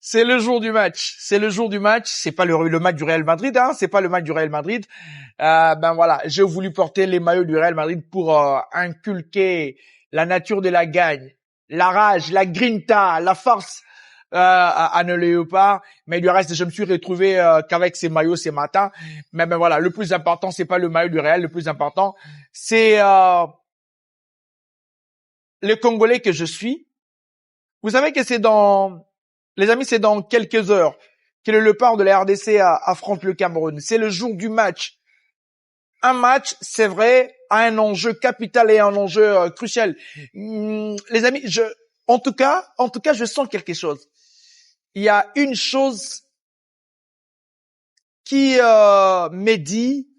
C'est le jour du match. C'est le jour du match. C'est pas le match du Real Madrid, hein. C'est pas le match du Real Madrid. Ben voilà, j'ai voulu porter les maillots du Real Madrid pour inculquer la nature de la gagne, la rage, la grinta, la force à nos léopards. Mais du reste, je me suis retrouvé qu'avec ces maillots ce matin. Mais ben voilà, le plus important, c'est pas le maillot du Real. Le plus important, c'est le Congolais que je suis. Vous savez que les amis, c'est dans quelques heures que le léopard de la RDC affronte le Cameroun. C'est le jour du match. Un match, c'est vrai, a un enjeu capital et un enjeu crucial. Les amis, en tout cas, je sens quelque chose. Il y a une chose qui me dit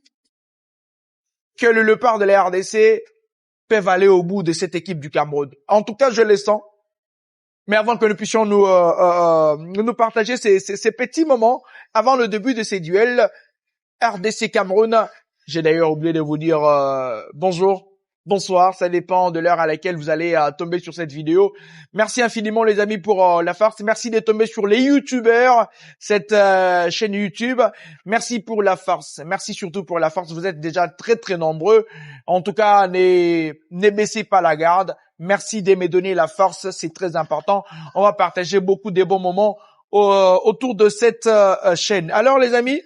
que le léopard de la RDC peuvent aller au bout de cette équipe du Cameroun. En tout cas, je le sens. Mais avant que nous puissions nous partager ces petits moments avant le début de ces duels RDC Cameroun, j'ai d'ailleurs oublié de vous dire bonjour, bonsoir, ça dépend de l'heure à laquelle vous allez tomber sur cette vidéo. Merci infiniment les amis pour la force, merci de tomber sur les youtubeurs, cette chaîne YouTube. Merci pour la force, merci surtout pour la force, vous êtes déjà très très nombreux. En tout cas, ne baissez pas la garde. Merci de me donner la force, c'est très important. On va partager beaucoup de bons moments autour de cette chaîne. Alors les amis,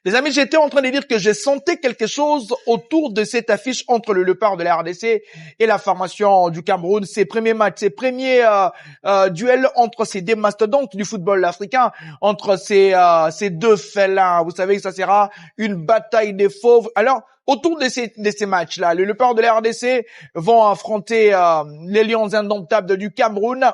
j'étais en train de dire que j'ai senti quelque chose autour de cette affiche entre le léopard de la RDC et la formation du Cameroun. Ces premiers matchs, ces premiers duels entre ces deux mastodontes du football africain, entre ces deux félins. Vous savez que ça sera une bataille des fauves. Alors, autour de ces matchs-là, le léopard de la RDC vont affronter les lions indomptables du Cameroun.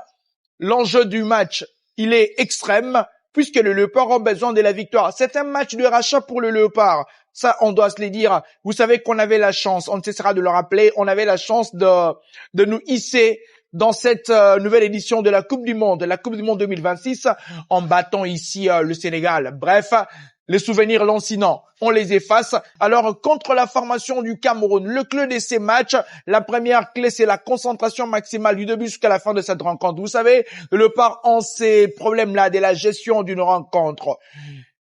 L'enjeu du match, il est extrême, puisque le léopard a besoin de la victoire. C'est un match de rachat pour le léopard. Ça, on doit se le dire. Vous savez qu'on avait la chance, on ne cessera de le rappeler, on avait la chance de nous hisser dans cette nouvelle édition de la Coupe du Monde 2026, en battant ici le Sénégal. Bref, les souvenirs lancinants, on les efface. Alors, contre la formation du Cameroun, le clé de ces matchs, la première clé, c'est la concentration maximale du début jusqu'à la fin de cette rencontre. Vous savez, le léopard en ces problèmes-là de la gestion d'une rencontre.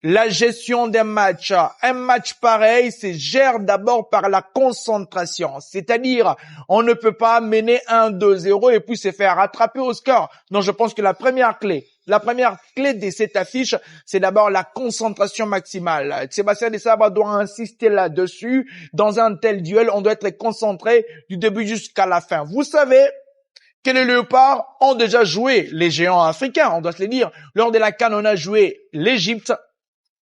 La gestion d'un match. Un match pareil, c'est gère d'abord par la concentration. C'est-à-dire, on ne peut pas mener 1-2-0 et puis se faire rattraper au score. Non, je pense que la première clé de cette affiche, c'est d'abord la concentration maximale. Sébastien Desabre doit insister là-dessus. Dans un tel duel, on doit être concentré du début jusqu'à la fin. Vous savez que les léopards ont déjà joué les géants africains, on doit se le dire. Lors de la CAN, on a joué l'Égypte.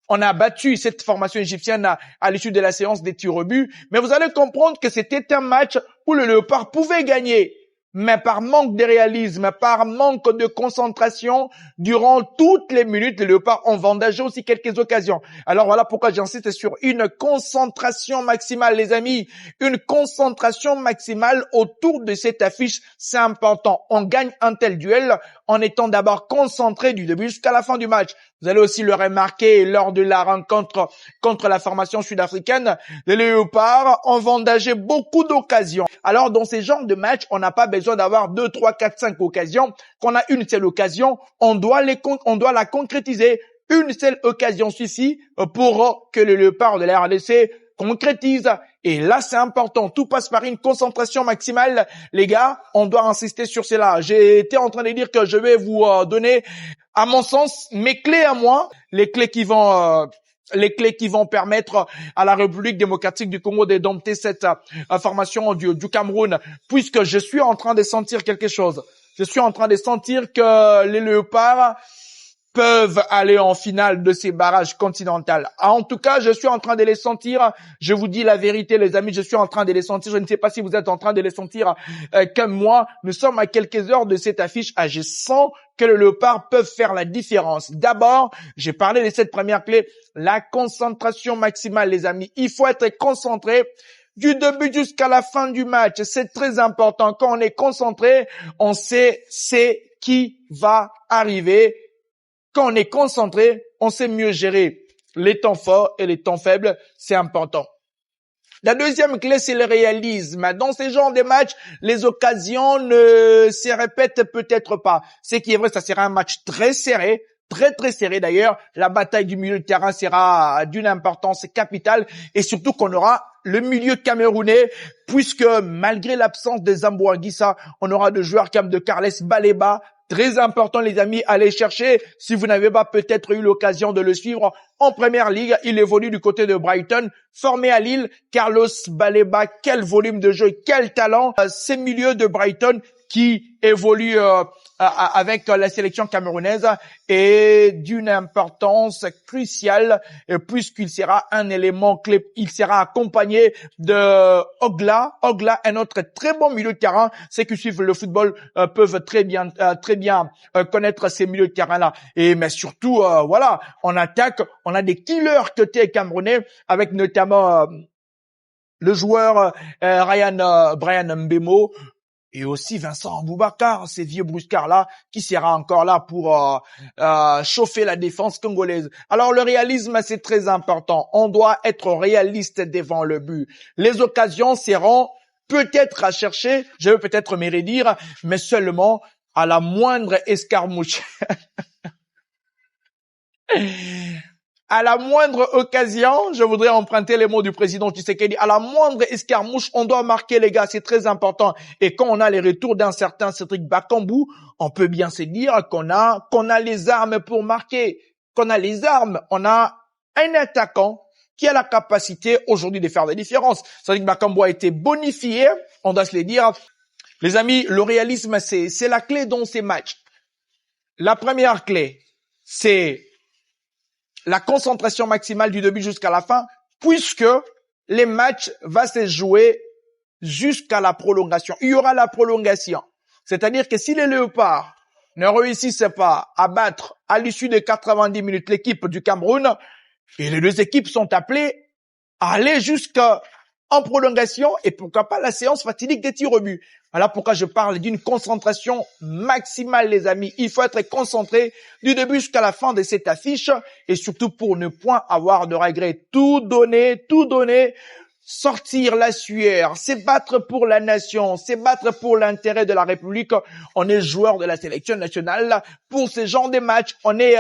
On a battu cette formation égyptienne à l'issue de la séance des tirs au but. Mais vous allez comprendre que c'était un match où le léopard pouvait gagner. Mais par manque de réalisme, par manque de concentration, durant toutes les minutes, les léopards ont vendangé aussi quelques occasions. Alors voilà pourquoi j'insiste sur une concentration maximale, les amis. Une concentration maximale autour de cette affiche, c'est important. On gagne un tel duel en étant d'abord concentré du début jusqu'à la fin du match. Vous allez aussi le remarquer lors de la rencontre contre la formation sud-africaine. Les léopards ont vendangé beaucoup d'occasions. Alors, dans ces genres de matchs, on n'a pas besoin d'avoir 2, 3, 4, 5 occasions. Qu'on a une seule occasion, on doit la concrétiser. Une seule occasion suffit pour que le léopard de la RDC concrétise. Et là, c'est important. Tout passe par une concentration maximale. Les gars, on doit insister sur cela. J'ai été en train de dire que je vais vous donner, à mon sens, mes clés à moi, les clés qui vont permettre à la République démocratique du Congo de dompter cette formation du Cameroun, puisque je suis en train de sentir quelque chose. Je suis en train de sentir que les léopards peuvent aller en finale de ces barrages continentaux. En tout cas, je suis en train de les sentir. Je vous dis la vérité, les amis, je suis en train de les sentir. Je ne sais pas si vous êtes en train de les sentir comme moi. Nous sommes à quelques heures de cette affiche. Je sens que le léopard peut faire la différence. D'abord, j'ai parlé de cette première clé, la concentration maximale, les amis. Il faut être concentré du début jusqu'à la fin du match. C'est très important. Quand on est concentré, on sait c'est qui va arriver. Quand on est concentré, on sait mieux gérer les temps forts et les temps faibles. C'est important. La deuxième clé, c'est le réalisme. Dans ces genres de matchs, les occasions ne se répètent peut-être pas. Ce qui est vrai, ça sera un match très serré, très serré d'ailleurs. La bataille du milieu de terrain sera d'une importance capitale et surtout qu'on aura le milieu camerounais, puisque malgré l'absence de Zambo Anguissa, on aura de joueurs comme de Carles Baleba. Très important, les amis, allez chercher. Si vous n'avez pas peut-être eu l'occasion de le suivre en première ligue, il évolue du côté de Brighton, formé à Lille. Carlos Baleba, quel volume de jeu, quel talent. Ces milieux de Brighton qui évoluent avec la sélection camerounaise est d'une importance cruciale puisqu'il sera un élément clé. Il sera accompagné de Ogla, un autre très bon milieu de terrain. Ceux qui suivent le football peuvent très bien connaître ces milieux de terrain-là. Mais surtout, voilà, en attaque, on a des killers côté camerounais avec notamment le joueur Brian Mbemo, et aussi Vincent Aboubakar, ces vieux bruscards-là, qui sera encore là pour chauffer la défense congolaise. Alors le réalisme, c'est très important. On doit être réaliste devant le but. Les occasions seront peut-être à chercher, je vais peut-être me redire, mais seulement à la moindre escarmouche. À la moindre occasion, je voudrais emprunter les mots du président Tshisekedi, à la moindre escarmouche, on doit marquer, les gars, c'est très important. Et quand on a les retours d'un certain Cédric Bakambu, on peut bien se dire qu'on a les armes pour marquer, qu'on a les armes. On a un attaquant qui a la capacité aujourd'hui de faire des différences. Cédric Bakambu a été bonifié, on doit se le dire. Les amis, le réalisme, c'est la clé dans ces matchs. La première clé, c'est la concentration maximale du début jusqu'à la fin, puisque les matchs vont se jouer jusqu'à la prolongation. Il y aura la prolongation. C'est-à-dire que si les Léopards ne réussissent pas à battre à l'issue de 90 minutes l'équipe du Cameroun, et les deux équipes sont appelées à aller jusqu'en prolongation et pourquoi pas la séance fatidique des tirs au but. Voilà pourquoi je parle d'une concentration maximale, les amis. Il faut être concentré du début jusqu'à la fin de cette affiche et surtout pour ne point avoir de regrets. Tout donner, sortir la sueur, c'est battre pour la nation, c'est battre pour l'intérêt de la République. On est joueur de la sélection nationale pour ce genre de matchs. On est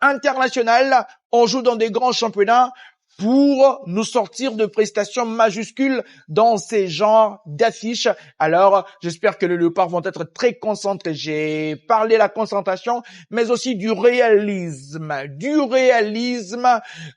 international, on joue dans des grands championnats pour nous sortir de prestations majuscules dans ces genres d'affiches. Alors, j'espère que les Léopards vont être très concentrés. J'ai parlé de la concentration, mais aussi du réalisme.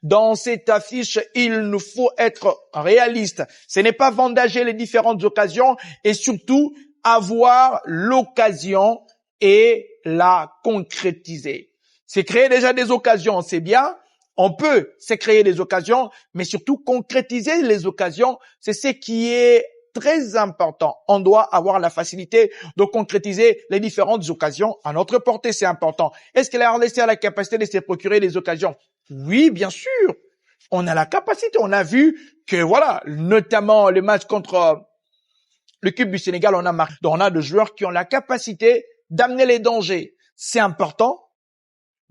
Dans cette affiche, il nous faut être réaliste. Ce n'est pas vendager les différentes occasions et surtout avoir l'occasion et la concrétiser. C'est créer déjà des occasions, c'est bien. On peut se créer des occasions, mais surtout concrétiser les occasions, c'est ce qui est très important. On doit avoir la facilité de concrétiser les différentes occasions à notre portée, c'est important. Est-ce que la RDC a la capacité de se procurer des occasions? Oui, bien sûr. On a la capacité. On a vu que, voilà, notamment le match contre l'équipe du Sénégal, on a des joueurs qui ont la capacité d'amener les dangers. C'est important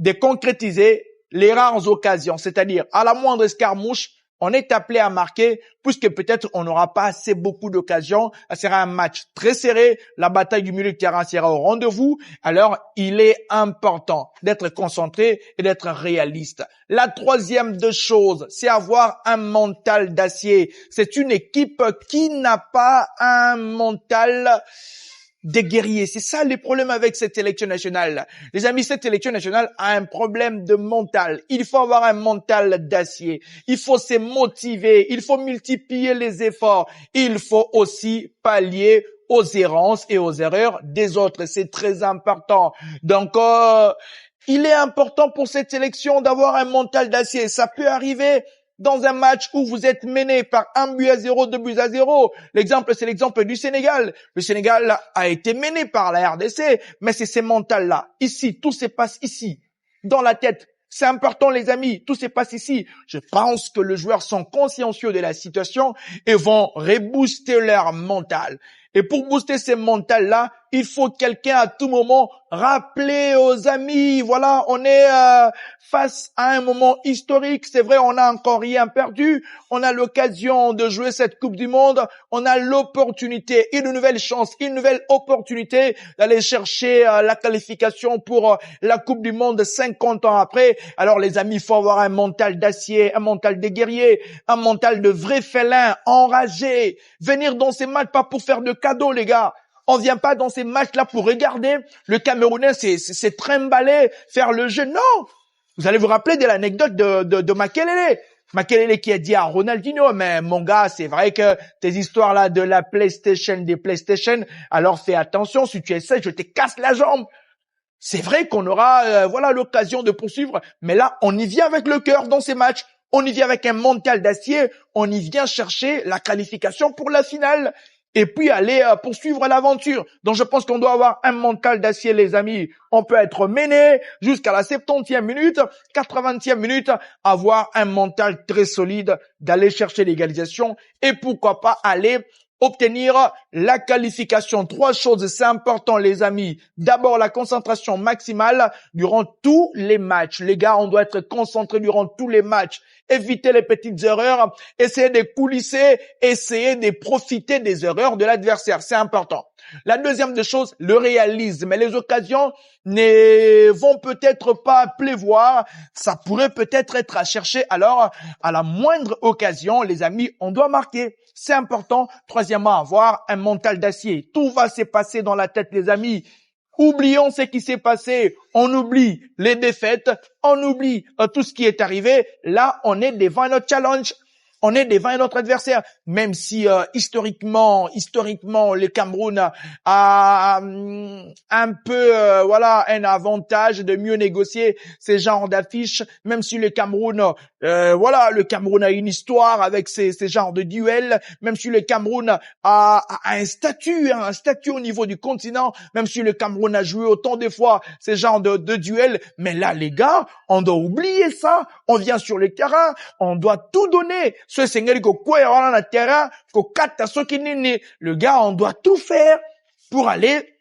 de concrétiser les rares occasions, c'est-à-dire à la moindre escarmouche, on est appelé à marquer puisque peut-être on n'aura pas assez beaucoup d'occasions. Ce sera un match très serré, la bataille du milieu de terrain sera au rendez-vous. Alors, il est important d'être concentré et d'être réaliste. La troisième des choses, c'est avoir un mental d'acier. C'est une équipe qui n'a pas un mental des guerriers. C'est ça les problèmes avec cette sélection nationale. Les amis, cette sélection nationale a un problème de mental. Il faut avoir un mental d'acier. Il faut se motiver. Il faut multiplier les efforts. Il faut aussi pallier aux errances et aux erreurs des autres. C'est très important. Donc, il est important pour cette sélection d'avoir un mental d'acier. Ça peut arriver dans un match où vous êtes mené par 1-0, 2-0. L'exemple, c'est l'exemple du Sénégal. Le Sénégal a été mené par la RDC, mais c'est ce mental-là. Ici, tout se passe ici, dans la tête. C'est important, les amis. Tout se passe ici. Je pense que les joueurs sont consciencieux de la situation et vont rebooster leur mental. Et pour booster ce mental-là, Il faut quelqu'un à tout moment rappeler aux amis, voilà, on est face à un moment historique. C'est vrai, on n'a encore rien perdu. On a l'occasion de jouer cette Coupe du Monde. On a l'opportunité, une nouvelle chance, une nouvelle opportunité d'aller chercher la qualification pour la Coupe du Monde 50 ans après. Alors les amis, il faut avoir un mental d'acier, un mental de guerrier, un mental de vrai félin, enragé. Venir dans ces matchs pas pour faire de cadeaux, les gars. On vient pas dans ces matchs-là pour regarder le Camerounais c'est trimballer, faire le jeu. Non! Vous allez vous rappeler de l'anecdote de Makelele. Makelele qui a dit à Ronaldinho, mais mon gars, c'est vrai que tes histoires là de la PlayStation, des PlayStation, alors fais attention, si tu essaies, je te casse la jambe. C'est vrai qu'on aura voilà l'occasion de poursuivre, mais là, on y vient avec le cœur dans ces matchs. On y vient avec un mental d'acier. On y vient chercher la qualification pour la finale et puis aller poursuivre l'aventure. Donc, je pense qu'on doit avoir un mental d'acier, les amis. On peut être mené jusqu'à la 70e minute, 80e minute, avoir un mental très solide, d'aller chercher l'égalisation et pourquoi pas aller obtenir la qualification. 3 choses, c'est important, les amis. D'abord, la concentration maximale durant tous les matchs. Les gars, on doit être concentré durant tous les matchs. Éviter les petites erreurs, essayer de coulisser, essayer de profiter des erreurs de l'adversaire. C'est important. La deuxième des choses, le réalisme. Les occasions ne vont peut-être pas pleuvoir. Ça pourrait peut-être être à chercher. Alors, à la moindre occasion, les amis, on doit marquer. C'est important. Troisièmement, avoir un mental d'acier. Tout va se passer dans la tête, les amis. Oublions ce qui s'est passé. On oublie les défaites. On oublie tout ce qui est arrivé. Là, on est devant notre challenge. On est devant notre adversaire. Même si historiquement, le Cameroun a un peu, voilà, un avantage de mieux négocier ces genres d'affiches. Même si le Cameroun, voilà, le Cameroun a une histoire avec ces genres de duels. Même si le Cameroun a un statut au niveau du continent. Même si le Cameroun a joué autant de fois ces genres de duels. Mais là, les gars, on doit oublier ça. On vient sur le terrain, on doit tout donner. Ce Seigneur qui est dans le terrain, le gars, on doit tout faire pour aller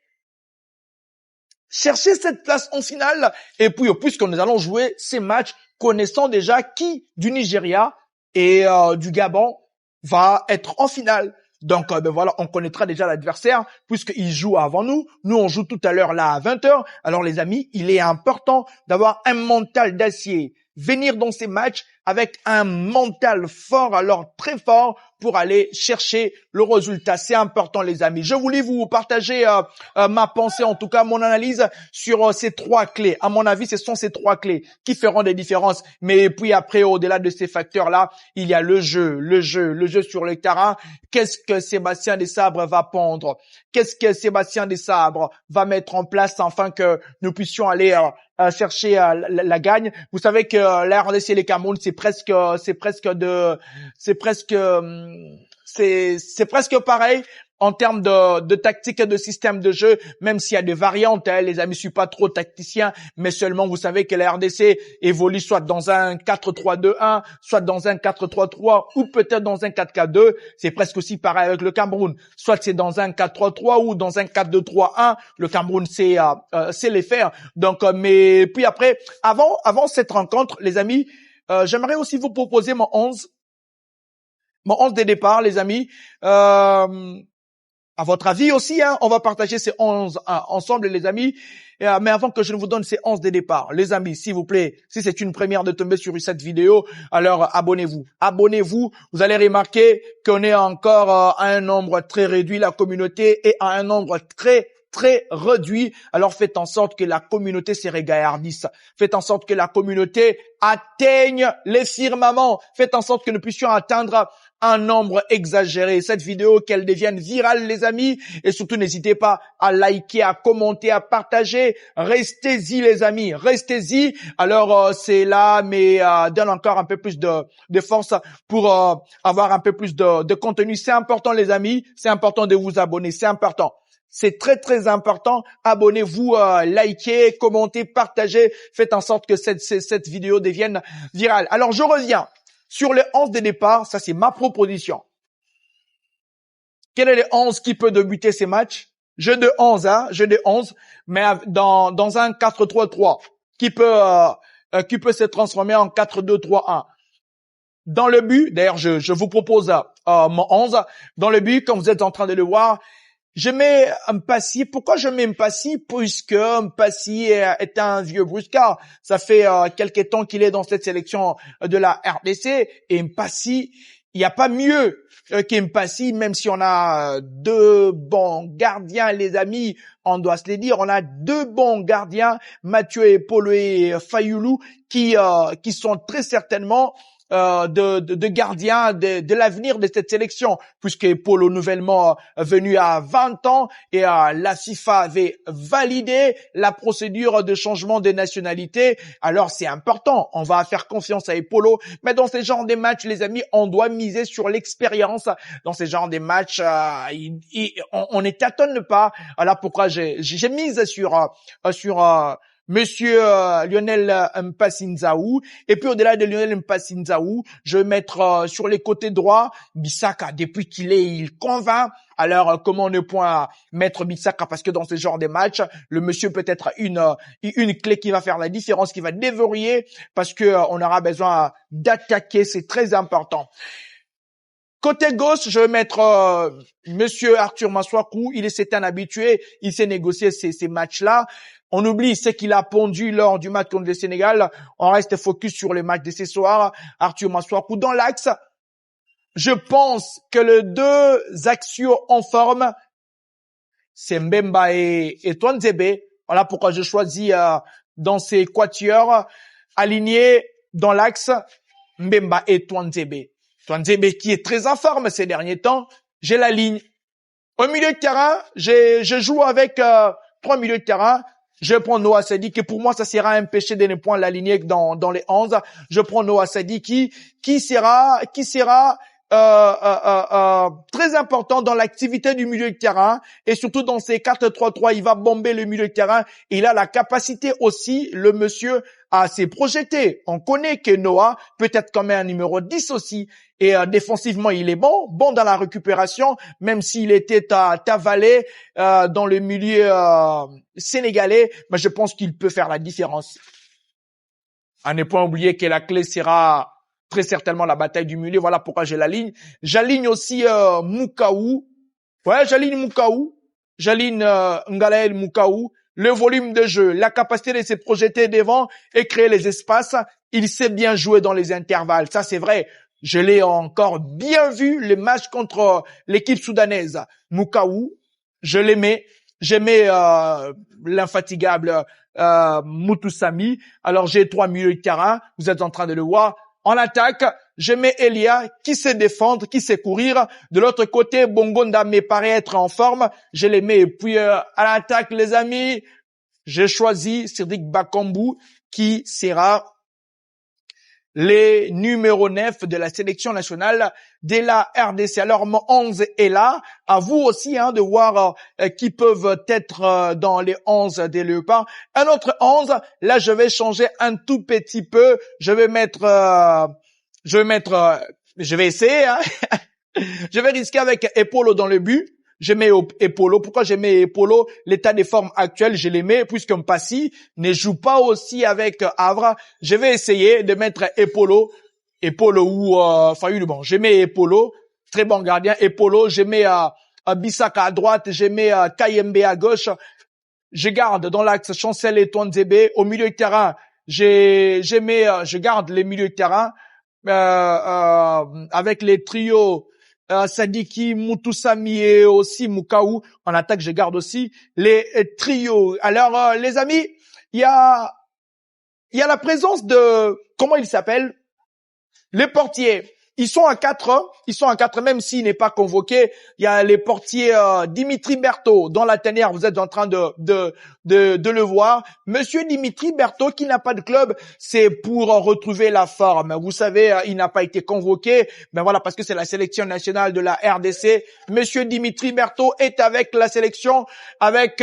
chercher cette place en finale. Et puis, puisque nous allons jouer ces matchs, connaissant déjà qui du Nigeria et du Gabon va être en finale. Donc, ben voilà, on connaîtra déjà l'adversaire puisqu'il joue avant nous. Nous, on joue tout à l'heure là à 20h. Alors, les amis, il est important d'avoir un mental d'acier. Venir dans ces matchs avec un mental fort, alors très fort, pour aller chercher le résultat. C'est important, les amis. Je voulais vous partager ma pensée, en tout cas mon analyse sur ces 3 clés. À mon avis, ce sont ces 3 clés qui feront des différences. Mais puis après, au-delà de ces facteurs-là, il y a le jeu sur le terrain. Qu'est-ce que Sébastien Desabre va pondre? Qu'est-ce que Sébastien Desabre va mettre en place afin que nous puissions aller chercher la gagne? Vous savez que la RDC et les Cameroun, c'est presque pareil en termes de tactique et de système de jeu, même s'il y a des variantes, hein, les amis, je suis pas trop tacticien, mais seulement vous savez que la RDC évolue soit dans un 4-3-2-1, soit dans un 4-3-3 ou peut-être dans un 4-4-2. C'est presque aussi pareil avec le Cameroun. Soit c'est dans un 4-3-3 ou dans un 4-2-3-1. Le Cameroun sait les faire. Donc, mais puis après, avant cette rencontre, les amis, j'aimerais aussi vous proposer mon 11 des départs, les amis. À votre avis aussi, hein, on va partager ces 11 ensemble, les amis. Mais avant que je ne vous donne ces 11 des départs, les amis, s'il vous plaît, si c'est une première de tomber sur cette vidéo, alors abonnez-vous. Abonnez-vous. Vous allez remarquer qu'on est encore à un nombre très réduit, la communauté, et à un nombre très réduit. Alors faites en sorte que la communauté se régaillardisse. Faites en sorte que la communauté atteigne les firmaments. Faites en sorte que nous puissions atteindre un nombre exagéré. Cette vidéo, qu'elle devienne virale, les amis. Et surtout, n'hésitez pas à liker, à commenter, à partager. Restez-y, les amis. Restez-y. Alors, c'est là, mais donne encore un peu plus de force pour avoir un peu plus de contenu. C'est important, les amis. C'est important de vous abonner. C'est important. C'est très important. Abonnez-vous, likez, commentez, partagez. Faites en sorte que cette vidéo devienne virale. Alors, je reviens sur les 11 des départs. Ça, c'est ma proposition. Quel est les 11 qui peut débuter ces matchs? Jeu de 11, hein, jeu de 11, mais dans un 4-3-3 qui peut se transformer en 4-2-3-1. Dans le but, d'ailleurs, je vous propose mon 11. Dans le but, comme vous êtes en train de le voir, je mets Mpassi. Pourquoi je mets Mpassi? Puisque Mpassi est un vieux brusquard. Ça fait quelques temps qu'il est dans cette sélection de la RDC. Et Mpassi, il n'y a pas mieux qu'Mpassi, même si on a deux bons gardiens, les amis, on doit se les dire. On a deux bons gardiens, Mathieu Epolo et Fayoulou, qui sont très certainement de gardiens de l'avenir de cette sélection, puisque Polo nouvellement venu à 20 ans et la FIFA avait validé la procédure de changement de nationalité. Alors c'est important, on va faire confiance à Epolo, mais dans ces genres de matchs, les amis, on doit miser sur l'expérience. Dans ces genres de matchs, on ne tâtonne pas. Voilà pourquoi j'ai mise sur Monsieur Lionel Mpassi Nzaou. Et puis au-delà de Lionel Mpassi Nzaou, je vais mettre sur les côtés droits Bissaka. Depuis il convainc. Alors comment ne point mettre Bissaka? Parce que dans ce genre de matchs, le monsieur peut être une clé qui va faire la différence, qui va déverrouiller, parce que on aura besoin d'attaquer. C'est très important. Côté gauche, je vais mettre Monsieur Arthur Maswaku. C'est un habitué. Il sait négocier ces matchs-là. On oublie ce qu'il a pondu lors du match contre le Sénégal. On reste focus sur le match de ce soir. Arthur Maswaku dans l'axe. Je pense que les deux axiaux en forme, c'est Mbemba et Twanzebe. Voilà pourquoi je choisis dans ces quatuors alignés dans l'axe Mbemba et Twanzebe. Twanzebe qui est très en forme ces derniers temps. J'ai la ligne. Au milieu de terrain, je joue avec trois milieux de terrain. Je prends Noah Sadiki, et pour moi, ça sera un péché de ne point l'aligner dans les 11. Je prends Noah Sadiki, qui sera très important dans l'activité du milieu de terrain, et surtout dans ces 4-3-3, il va bomber le milieu de terrain. Il a la capacité aussi, le monsieur, à se projeter. On connaît que Noah peut être comme un numéro 10 aussi. Et défensivement, il est bon dans la récupération, même s'il était à Tavalé dans le milieu sénégalais, mais je pense qu'il peut faire la différence. À ne point oublier que la clé sera très certainement la bataille du milieu. Voilà pourquoi j'ai la ligne. J'aligne aussi Mukaou. Ouais, j'aligne Mukaou. J'aligne Ngalael Mukaou. Le volume de jeu, la capacité de se projeter devant et créer les espaces. Il sait bien jouer dans les intervalles. Ça, c'est vrai. Je l'ai encore bien vu, le match contre l'équipe soudanaise. Mukaou, je l'aimais. J'aimais l'infatigable Mutusami. Alors, j'ai trois milieux de terrain. Vous êtes en train de le voir. En attaque, je mets Elia qui sait défendre, qui sait courir. De l'autre côté, Bongonda me paraît être en forme. Je les mets. Et puis, à l'attaque, les amis, j'ai choisi Cédric Bakambu qui sera les numéros 9 de la sélection nationale de la RDC. Alors, mon 11 est là. À vous aussi de voir qui peuvent être dans les 11 des Léopards. Un autre 11, là, je vais changer un tout petit peu. Je vais essayer. Je vais risquer avec Epolo dans le but. Je mets Epolo. Pourquoi je mets Epolo? L'état des formes actuelles, je les mets, puisque Mpassi ne joue pas aussi avec Havre. Je vais essayer de mettre Epolo ou Fayoulou. Bon, je mets Epolo, très bon gardien. Epolo, je mets Bissaka à droite, je mets Kayembe à gauche. Je garde dans l'axe Chancel et Twanzebe. Au milieu de terrain, je garde les milieux de terrain avec les trios Sadiki, Mutusami et aussi Mukaou. En attaque, je garde aussi les trios. Alors, les amis, il y a la présence de, comment il s'appelle? Les portiers. Ils sont à 4, même s'il n'est pas convoqué. Il y a les portiers Dimitri Berthaud dans la tanière. Vous êtes en train de le voir. Monsieur Dimitri Berthaud qui n'a pas de club, c'est pour retrouver la forme. Vous savez, il n'a pas été convoqué. Ben voilà, parce que c'est la sélection nationale de la RDC. Monsieur Dimitri Berthaud est avec la sélection, avec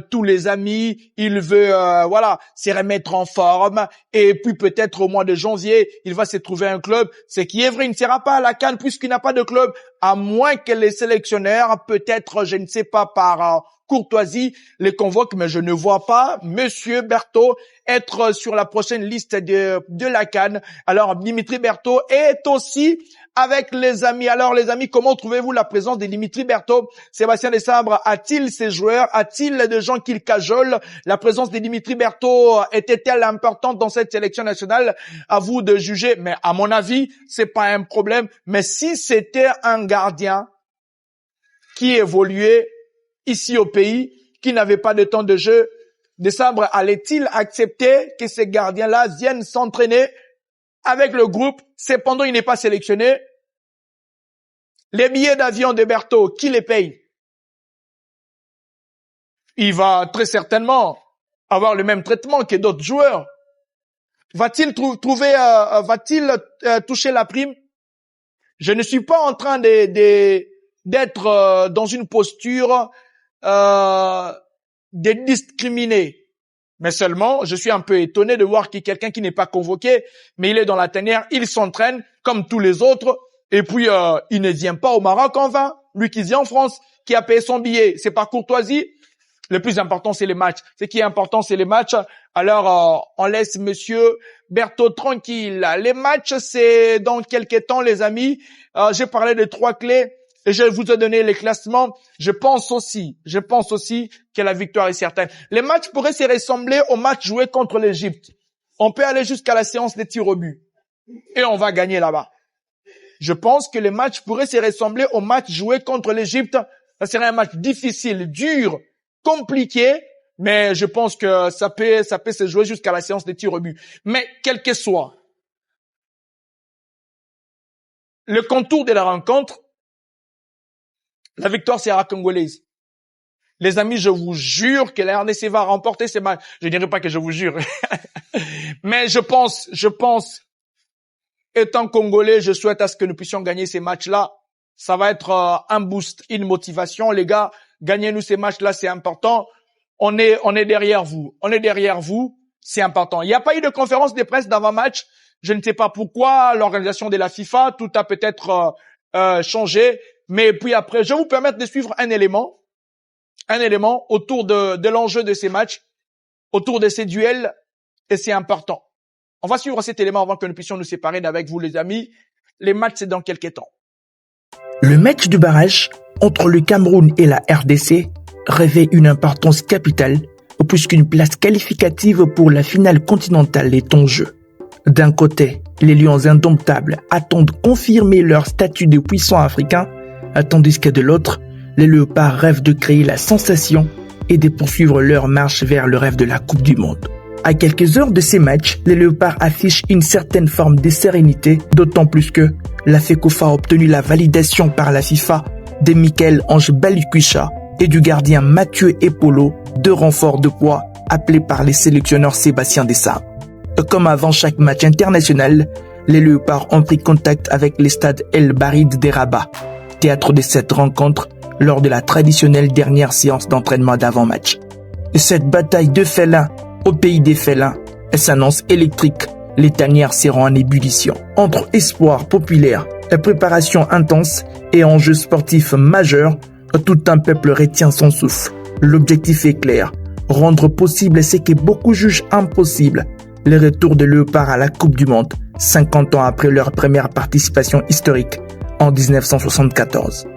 tous les amis. Il veut se remettre en forme. Et puis peut-être au mois de janvier, il va se trouver un club. Ce qui est vrai, il ne sera pas à la CAN puisqu'il n'a pas de club, à moins que les sélectionneurs, peut-être, je ne sais pas, par courtoisie, les convoquent, mais je ne vois pas Monsieur Berthaud être sur la prochaine liste de la CAN. Alors, Dimitri Berthaud est aussi avec les amis. Alors, les amis, comment trouvez-vous la présence de Dimitri Berthaud? Sébastien Desabre a-t-il ses joueurs? A-t-il des gens qu'il cajole? La présence de Dimitri Berthaud était-elle importante dans cette sélection nationale? À vous de juger. Mais à mon avis, c'est pas un problème. Mais si c'était un gardien qui évoluait ici au pays, qui n'avait pas de temps de jeu, Desabre allait-il accepter que ces gardiens-là viennent s'entraîner avec le groupe, cependant il n'est pas sélectionné? Les billets d'avion de Berthaud, qui les paye? Il va très certainement avoir le même traitement que d'autres joueurs. Va-t-il toucher la prime? Je ne suis pas en train d'être dans une posture de discriminer. Mais seulement, je suis un peu étonné de voir qu'il y a quelqu'un qui n'est pas convoqué, mais il est dans la tanière, il s'entraîne comme tous les autres, et puis il ne vient pas au Maroc en vain. Lui qui vient en France, qui a payé son billet, c'est par courtoisie. Le plus important, c'est les matchs. Ce qui est important, c'est les matchs. Alors, on laisse Monsieur Berthaud tranquille. Les matchs, c'est dans quelques temps, les amis. J'ai parlé de 3 clés. Et je vous ai donné les classements. Je pense aussi que la victoire est certaine. Les matchs pourraient se ressembler au match joué contre l'Égypte. On peut aller jusqu'à la séance des tirs au but. Et on va gagner là-bas. Je pense que les matchs pourraient se ressembler au match joué contre l'Égypte. Ça serait un match difficile, dur, compliqué, mais je pense que ça peut se jouer jusqu'à la séance des tirs au but. Mais quel que soit le contour de la rencontre, la victoire sera congolaise. Les amis, je vous jure que la RDC va remporter ces matchs. Je dirais pas que je vous jure. Mais je pense, étant congolais, je souhaite à ce que nous puissions gagner ces matchs-là. Ça va être un boost, une motivation. Les gars, gagnez-nous ces matchs-là, c'est important. On est derrière vous. On est derrière vous. C'est important. Il n'y a pas eu de conférence de presse d'avant-match. Je ne sais pas pourquoi. L'organisation de la FIFA, tout a peut-être changé. Mais puis après, je vais vous permettre de suivre un élément autour de l'enjeu de ces matchs, autour de ces duels, et c'est important. On va suivre cet élément avant que nous puissions nous séparer d'avec vous, les amis. Les matchs, c'est dans quelques temps. Le match de barrage entre le Cameroun et la RDC revêt une importance capitale puisqu'une place qualificative pour la finale continentale est en jeu. D'un côté, les Lions indomptables attendent confirmer leur statut de puissant africain, tandis que de l'autre, les Léopards rêvent de créer la sensation et de poursuivre leur marche vers le rêve de la Coupe du Monde. À quelques heures de ces matchs, les Léopards affichent une certaine forme de sérénité, d'autant plus que la FECOFA a obtenu la validation par la FIFA de Michael-Ange Balikwisha et du gardien Mathieu Epolo, 2 renforts de poids appelés par les sélectionneurs Sébastien Desabre. Comme avant chaque match international, les Léopards ont pris contact avec les stades El Barid de Rabat, théâtre de cette rencontre lors de la traditionnelle dernière séance d'entraînement d'avant-match. Cette bataille de félins au pays des félins, elle s'annonce électrique. Les tanières seront en ébullition. Entre espoir populaire, préparation intense et enjeux sportifs majeurs, tout un peuple retient son souffle. L'objectif est clair, rendre possible ce que beaucoup jugent impossible, le retour de Léopards à la Coupe du Monde, 50 ans après leur première participation historique en 1974.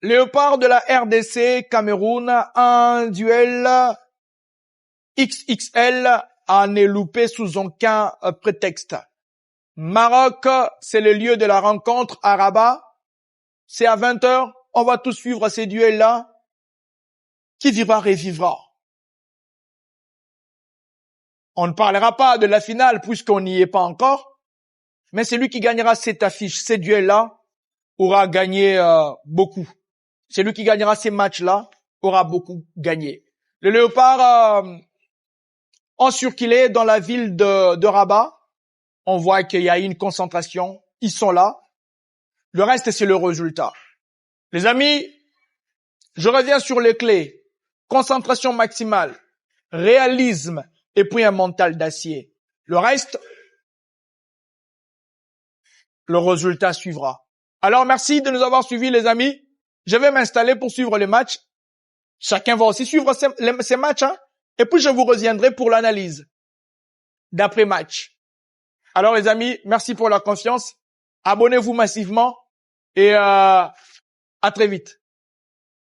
Léopard de la RDC, Cameroun, un duel XXL à ne louper sous aucun prétexte. Maroc, c'est le lieu de la rencontre à Rabat. C'est à 20h. On va tous suivre ces duels-là. Qui vivra revivra. On ne parlera pas de la finale puisqu'on n'y est pas encore. Mais celui qui gagnera cette affiche, ces duels-là, aura gagné beaucoup. Celui qui gagnera ces matchs-là aura beaucoup gagné. Les Léopards ont circulé dans la ville de Rabat. On voit qu'il y a une concentration. Ils sont là. Le reste, c'est le résultat. Les amis, je reviens sur les clés. Concentration maximale, réalisme et puis un mental d'acier. Le reste, le résultat suivra. Alors, merci de nous avoir suivis, les amis. Je vais m'installer pour suivre les matchs. Chacun va aussi suivre ces matchs, hein. Et puis, je vous reviendrai pour l'analyse d'après-match. Alors, les amis, merci pour la confiance. Abonnez-vous massivement et à très vite.